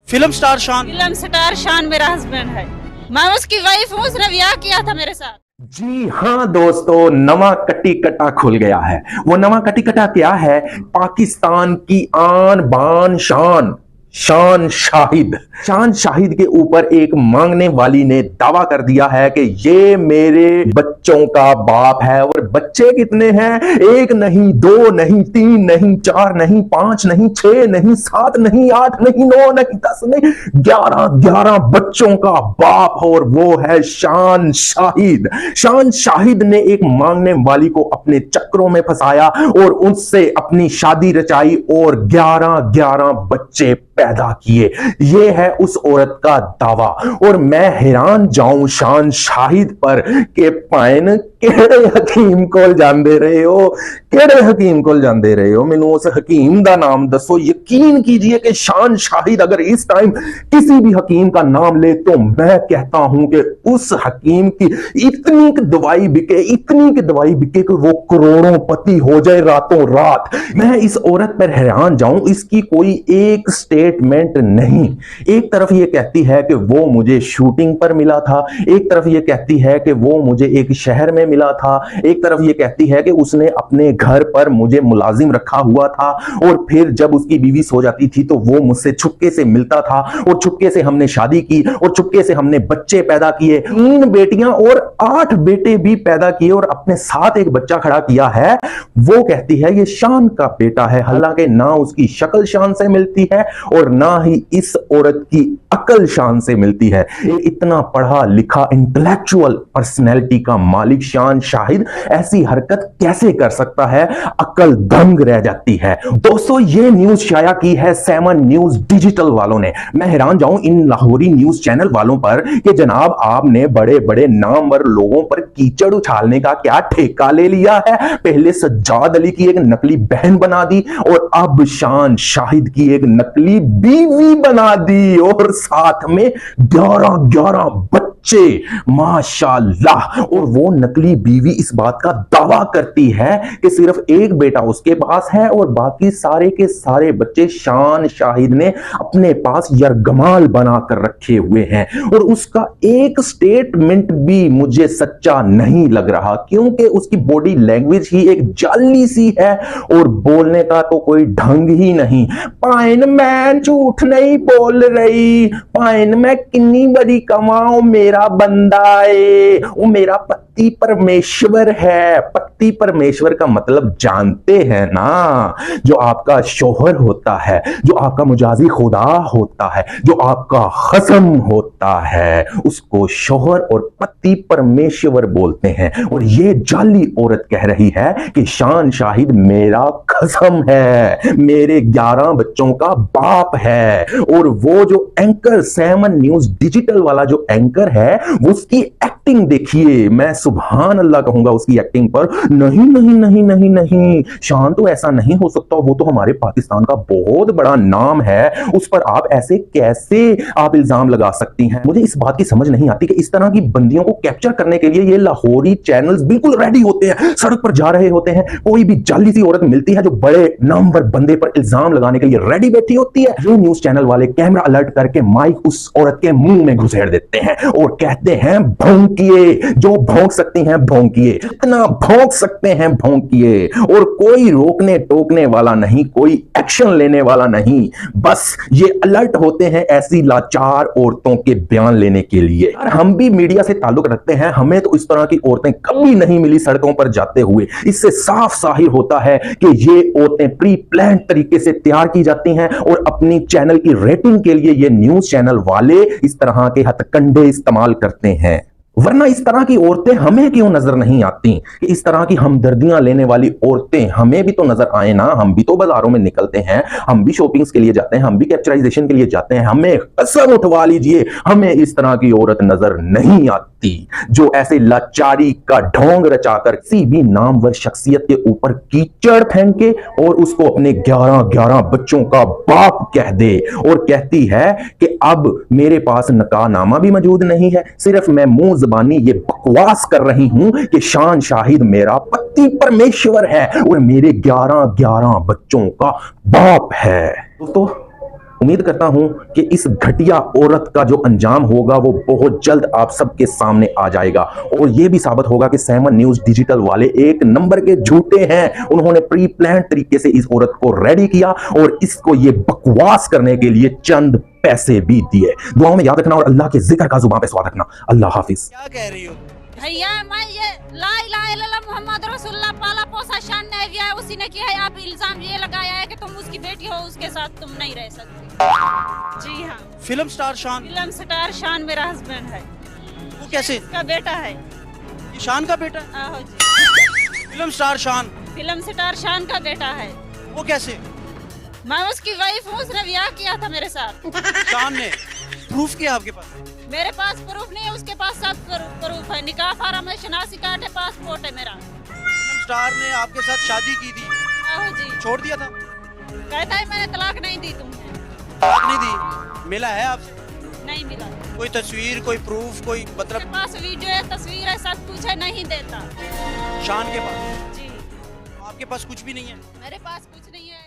Film star शान मेरा husband है। मैं उसकी वाइफ हूँ, उसने ब्याह किया था मेरे साथ। जी हाँ दोस्तों, नवा कटी कटा खुल गया है। वो नवा कटी कटा क्या है? पाकिस्तान की आन बान शान शान शाहिद के ऊपर एक मांगने वाली ने दावा कर दिया है कि ये मेरे बच्चों का बाप है। और बच्चे कितने हैं? एक नहीं, दो नहीं, तीन नहीं, चार नहीं, पांच नहीं, छह नहीं, सात नहीं, आठ नहीं, नौ नहीं, 10 नहीं, 11 बच्चों का बाप। और वो है शान शाहिद। शान शाहिद ने एक मांगने वाली को अपने चक्रों में फंसाया और उससे अपनी शादी रचाई और 11 बच्चे पैदा किए। ये है उस औरत का दावा। और मैं हैरान जाऊं शान शाहिद पर के पाइन केड़े हकीम कोल जांदे रहे हो, केड़े हकीम कोल जांदे रहे हो। मैनू उस हकीम दा नाम दसो। यकीन कीजिए कि शान शाहिद अगर इस टाइम किसी भी हकीम का नाम ले तो मैं कहता हूं कि उस हकीम की इतनी की दवाई बिके, इतनी की दवाई बिके कि वो करोड़ों पति हो जाए रातों रात। मैं इस औरत पर हैरान जाऊं। इसकी कोई एक स्टेटमेंट नहीं। एक तरफ ये कहती है कि वो मुझे शूटिंग पर मिला था, एक तरफ ये कहती है कि वो मुझे एक शहर में मिला था, एक तरफ ये कहती है कि उसने अपने घर पर मुझे मुलाजिम रखा हुआ था और फिर जब उसकी बीवी सो जाती थी तो वो मुझसे छुपके से मिलता था और छुपके से हमने शादी की और छुपके से हमने बच्चे पैदा किए। 3 बेटियां और 8 बेटे भी पैदा किए और अपने साथ एक बच्चा खड़ा किया है। वो कहती है ये शान का बेटा है। हालांकि ना उसकी शक्ल शान से मिलती है और ना ही इस औरत की अकल शान से मिलती है। इतना पढ़ा लिखा इंटेलेक्चुअल पर्सनैलिटी का मालिक शान शाहिद ऐसी हरकत कैसे कर सकता है? अकल दंग रह जाती है। दोस्तों, ये न्यूज शाया की है 7 न्यूज डिजिटल वालों ने। मैं हैरान जाऊं इन लाहौरी न्यूज चैनल वालों पर कि जनाब आपने बड़े बड़े नामवर लोगों पर कीचड़ उछालने का क्या ठेका ले लिया है? पहले सज्जाद अली की एक नकली बहन बना दी और अब शान शाहिद की एक नकली बीवी बना दी और साथ में 11 बच्चे, माशाल्लाह। और वो नकली बीवी इस बात का दावा करती है कि सिर्फ एक बेटा उसके पास है और बाकी सारे के सारे बच्चे शान शाहिद ने अपने पास यरगमाल बनाकर रखे हुए हैं। और उसका एक स्टेटमेंट भी मुझे सच्चा नहीं लग रहा क्योंकि उसकी बॉडी लैंग्वेज ही एक जाली सी है और बोलने का तो कोई ढंग ही नहीं। पाइन मैं झूठ नहीं बोल रही, पाइन मैं किन्नी बड़ी कमाऊं, मेरा बंदा है वो मेरा पति परमेश्वर है। पति परमेश्वर का मतलब जानते हैं ना? जो आपका शोहर होता है, जो आपका मुजाजी खुदा होता है, जो आपका खसम होता है, उसको शोहर और पति परमेश्वर बोलते हैं। और ये जाली औरत कह रही है कि शान शाहिद मेरा खसम है, मेरे 11 बच्चों का बाप है। और वो जो एंकर 7 न्यूज डिजिटल वाला जो एंकर है उसकी एक्टिंग देखिए। मैं सुभान अल्लाह कहूंगा उसकी एक्टिंग पर। नहीं नहीं नहीं नहीं नहीं, शान तो ऐसा नहीं हो सकता, वो तो हमारे पाकिस्तान का बहुत बड़ा नाम है, उस पर आप ऐसे कैसे आप इल्जाम लगा सकती हैं? मुझे इस बात की समझ नहीं आती कि इस तरह की बंदियों को कैप्चर करने के लिए ये लाहौरी चैनल्स बिल्कुल रेडी होते हैं, सड़क पर जा रहे होते हैं। कोई भी जाली सी औरत मिलती है जो बड़े नामवर बंदे पर इल्जाम लगाने के लिए रेडी बैठी होती है, ये न्यूज चैनल वाले कैमरा अलर्ट करके माइक उस औरत के मुंह में घुसेड़ देते हैं और कहते हैं भौंकिए, जो भौंक सकती हैं भौंकिए, जितना भौंक सकते हैं भौंकिए। और कोई रोकने टोकने वाला नहीं, कोई एक्शन लेने वाला नहीं, बस ये अलर्ट होते हैं ऐसी लाचार औरतों के बयान लेने के लिए। और हम भी मीडिया से ताल्लुक रखते हैं, हमें तो इस तरह की औरतें कभी नहीं मिली सड़कों पर जाते हुए। इससे साफ जाहिर होता है कि ये औरतें प्री प्लान तरीके से तैयार की जाती हैं और अपनी चैनल की रेटिंग के लिए ये न्यूज चैनल वाले इस तरह के हथकंडे इस्तेमाल करते हैं। वरना इस तरह की औरतें हमें क्यों नजर नहीं आती? कि इस तरह की हमदर्दियां लेने वाली औरतें हमें भी तो नजर आए ना। हम भी तो बाजारों में निकलते हैं, हम भी शॉपिंग्स के लिए जाते हैं, हम भी कैप्चराइजेशन के लिए जाते हैं। हमें कसम उठवा लीजिए, हमें इस तरह की औरत नजर नहीं आती जो ऐसे लाचारी का ढोंग रचाकर किसी भी नामवर शख्सियत के ऊपर कीचड़ फेंके और उसको अपने 11 बच्चों का बाप कह दे और कहती है कि अब मेरे पास निकाहनामा भी मौजूद नहीं है, सिर्फ मैं मुंह जबानी ये बकवास कर रही हूं कि शान शाहिद मेरा पति परमेश्वर है और मेरे 11 बच्चों का बाप है। दोस्तों, उम्मीद करता हूं कि इस घटिया औरत का जो अंजाम होगा वो बहुत जल्द आप सबके सामने आ जाएगा और ये भी साबित होगा कि 7 न्यूज़ डिजिटल वाले एक नंबर के झूठे हैं। उन्होंने प्री प्लान तरीके से इस औरत को रेडी किया और इसको ये बकवास करने के लिए चंद पैसे भी दिए। दुआओं में याद रखना और अल्लाह के जिक्र का जुबान पे सवाल रखना। अल्लाह हाफिज। क्या कह रही हो? भैया मैं ये ला इलाहा इल्लल्लाह मोहम्मद रसूलुल्लाह पाला पोसा शान ने दिया है, उसी ने किया है। आप इल्जाम ये लगाया है कि तुम उसकी बेटी हो, उसके साथ तुम नहीं रह सकती। जी हाँ, फिल्म स्टार शान, फिल्म स्टार शान मेरा हस्बैंड है। वो कैसे? इसका बेटा है। ये शान का बेटा है? आहो जी, फिल्म स्टार शान, फिल्म स्टार शान का बेटा है। वो कैसे? मैं उसकी वाइफ हूँ, उसने ब्याह किया था मेरे साथ। शान ने प्रूफ किया आपके पास? मेरे पास प्रूफ नहीं है, उसके पास सब प्रूफ है। निकाह फार्म है, शनासी कार्ड है, पासपोर्ट है मेरा। फिल्म स्टार ने आपके साथ शादी की थी, आहो जी, छोड़ दिया था? कहता है मैंने तलाक नहीं दी तुम्हें। तलाक नहीं दी? मिला है आपसे? नहीं मिला। कोई तस्वीर, कोई प्रूफ, कोई मेरे मतलब पास वीडियो है, तस्वीर है, सब कुछ है, नहीं देता। शान के पास? जी, आपके पास कुछ भी नहीं है? मेरे पास कुछ नहीं है।